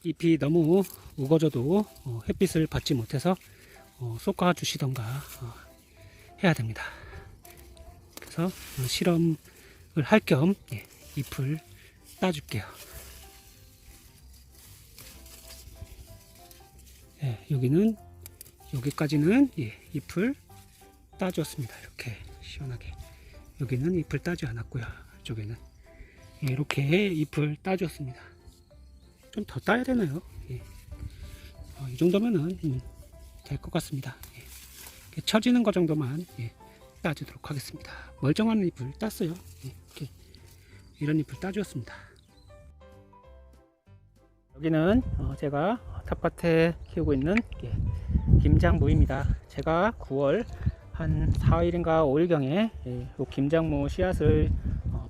잎이 너무 우거져도 햇빛을 받지 못해서 솎아 주시던가 해야 됩니다. 그래서 실험을 할 겸 잎을 따줄게요. 여기까지는 잎을 따주었습니다. 이렇게 시원하게. 여기는 잎을 따지 않았고요. 이쪽에는 이렇게 잎을 따주었습니다. 좀 더 따야 되나요? 이 정도면은 될 것 같습니다. 처지는 것 정도만 따주도록 하겠습니다. 멀쩡한 잎을 땄어요. 이렇게 이런 잎을 따주었습니다. 여기는 제가 텃밭에 키우고 있는 김장무입니다. 제가 9월 한 4일인가 5일경에 김장무 씨앗을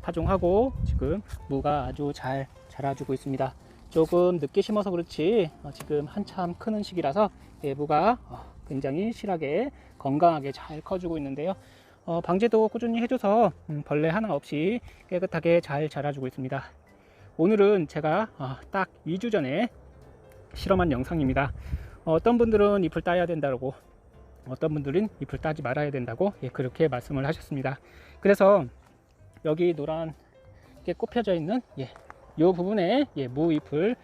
파종하고 지금 무가 아주 잘 자라주고 있습니다. 조금 늦게 심어서 그렇지 지금 한참 크는 시기라서 무가 굉장히 실하게 건강하게 잘 커주고 있는데요. 방제도 꾸준히 해줘서 벌레 하나 없이 깨끗하게 잘 자라주고 있습니다. 오늘은 제가 딱 2주 전에 실험한 영상입니다. 어떤 분들은 잎을 따야 된다고, 어떤 분들은 잎을 따지 말아야 된다고 그렇게 말씀을 하셨습니다. 그래서 여기 노란게 꼽혀져 있는 이 부분에 무 잎을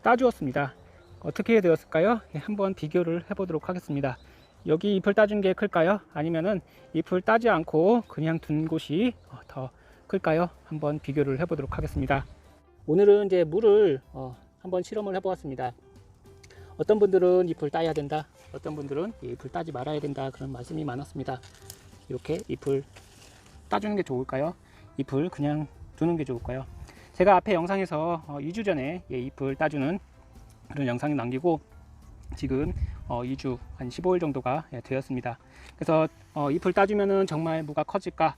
따주었습니다. 어떻게 되었을까요? 한번 비교를 해보도록 하겠습니다. 여기 잎을 따준 게 클까요? 아니면은 잎을 따지 않고 그냥 둔 곳이 더 클까요? 한번 비교를 해보도록 하겠습니다. 오늘은 이제 무를 한번 실험을 해보았습니다. 어떤 분들은 잎을 따야 된다, 어떤 분들은 잎을 따지 말아야 된다, 그런 말씀이 많았습니다. 이렇게 잎을 따주는 게 좋을까요? 잎을 그냥 두는 게 좋을까요? 제가 앞에 영상에서 2주 전에 잎을 따주는 그런 영상을 남기고 지금 2주 한 15일 정도가 되었습니다. 그래서 잎을 따주면은 정말 무가 커질까,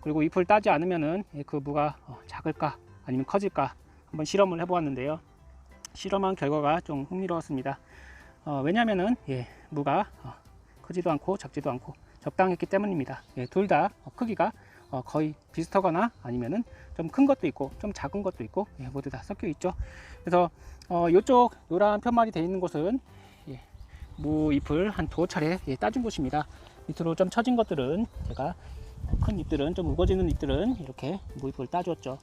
그리고 잎을 따지 않으면은 그 무가 작을까 아니면 커질까 한번 실험을 해보았는데요. 실험한 결과가 좀 흥미로웠습니다. 왜냐하면은 무가 크지도 않고 작지도 않고 적당했기 때문입니다. 둘 다 크기가 거의 비슷하거나 아니면은 좀 큰 것도 있고 좀 작은 것도 있고 모두 다 섞여 있죠. 그래서 이쪽 노란 편말이 되어 있는 곳은 무 잎을 한 2차례 따준 곳입니다. 밑으로 좀 처진 것들은 제가 큰 잎들은 좀 우거지는 잎들은 이렇게 무 잎을 따주었죠.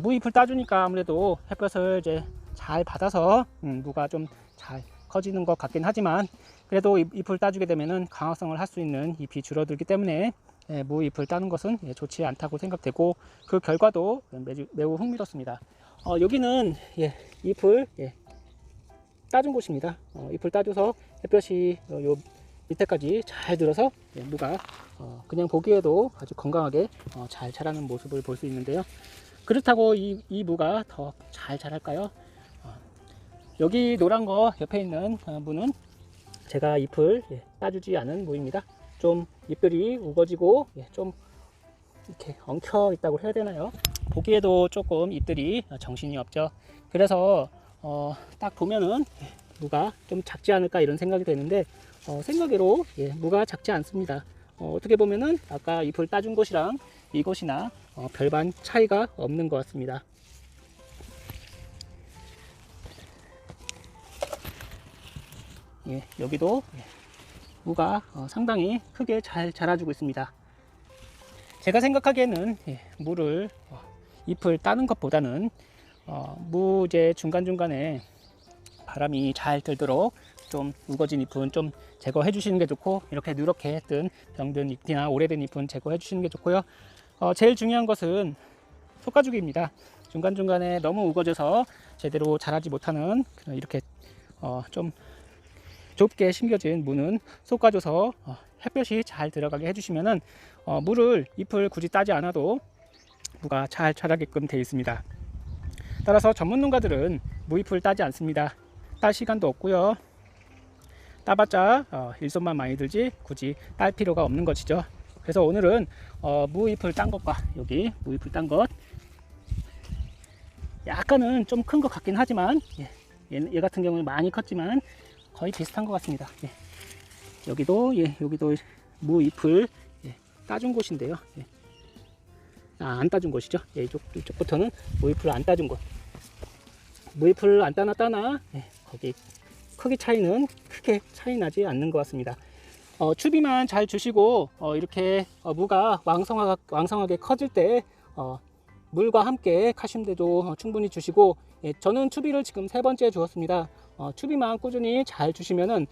무 잎을 따주니까 아무래도 햇볕을 이제 잘 받아서 무가 좀 잘 커지는 것 같긴 하지만 그래도 잎을 따주게 되면은 강화성을 할 수 있는 잎이 줄어들기 때문에 무 잎을 따는 것은 좋지 않다고 생각되고 그 결과도 매우 흥미롭습니다. 여기는 잎을 따준 곳입니다. 잎을 따줘서 햇볕이 요 밑에까지 잘 들어서 무가 그냥 보기에도 아주 건강하게 잘 자라는 모습을 볼 수 있는데요. 그렇다고 이 무가 더 잘 자랄까요? 여기 노란 거 옆에 있는 무는 제가 잎을 따주지 않은 무입니다. 좀 잎들이 우거지고 좀 이렇게 엉켜 있다고 해야 되나요? 보기에도 조금 잎들이 정신이 없죠. 그래서 딱 보면은 무가 좀 작지 않을까 이런 생각이 되는데 생각외로 무가 작지 않습니다. 어떻게 보면은 아까 잎을 따준 곳이랑 이곳이나 별반 차이가 없는 것 같습니다. 여기도 무가 상당히 크게 잘 자라주고 있습니다. 제가 생각하기에는 무를 잎을 따는 것보다는 무 이제 중간중간에 바람이 잘 들도록 좀 우거진 잎은 좀 제거해 주시는 게 좋고, 이렇게 누렇게 뜬 병든 잎이나 오래된 잎은 제거해 주시는 게 좋고요. 제일 중요한 것은 솎아주기입니다. 중간중간에 너무 우거져서 제대로 자라지 못하는 이렇게 좀 좁게 심겨진 무는 솎아줘서 햇볕이 잘 들어가게 해주시면은 무를 잎을 굳이 따지 않아도 무가 잘 자라게끔 되어 있습니다. 따라서 전문 농가들은 무잎을 따지 않습니다. 딸 시간도 없고요. 따봤자 일손만 많이 들지 굳이 딸 필요가 없는 것이죠. 그래서 오늘은 무잎을 딴 것과 여기 무잎을 딴 것 약간은 좀 큰 것 같긴 하지만 얘 같은 경우는 많이 컸지만 거의 비슷한 것 같습니다. 여기도 무잎을 따준 곳인데요. 안 따준 곳이죠. 이쪽부터는 무잎을 안 따준 곳. 무잎을 안 따나 거기 크기 차이는 크게 차이 나지 않는 것 같습니다. 추비만 잘 주시고 이렇게 무가 왕성하게 커질 때 물과 함께 칼슘대도 충분히 주시고, 저는 추비를 지금 3번째 주었습니다. 추비만 꾸준히 잘 주시면은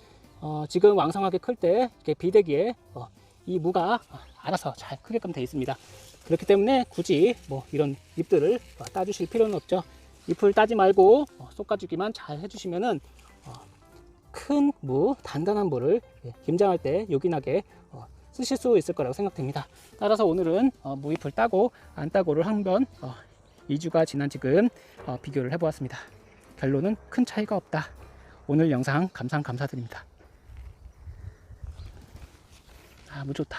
지금 왕성하게 클 때 이렇게 비대기에 이 무가 알아서 잘 크게끔 되어 있습니다. 그렇기 때문에 굳이 뭐 이런 잎들을 따주실 필요는 없죠. 잎을 따지 말고 솎아주기만 잘 해주시면은 큰 무, 단단한 무를 김장할 때 요긴하게 쓰실 수 있을 거라고 생각됩니다. 따라서 오늘은 무잎을 따고 안 따고를 한번 2주가 지난 지금 비교를 해보았습니다. 결론은 큰 차이가 없다. 오늘 영상 감사드립니다. 무 좋다.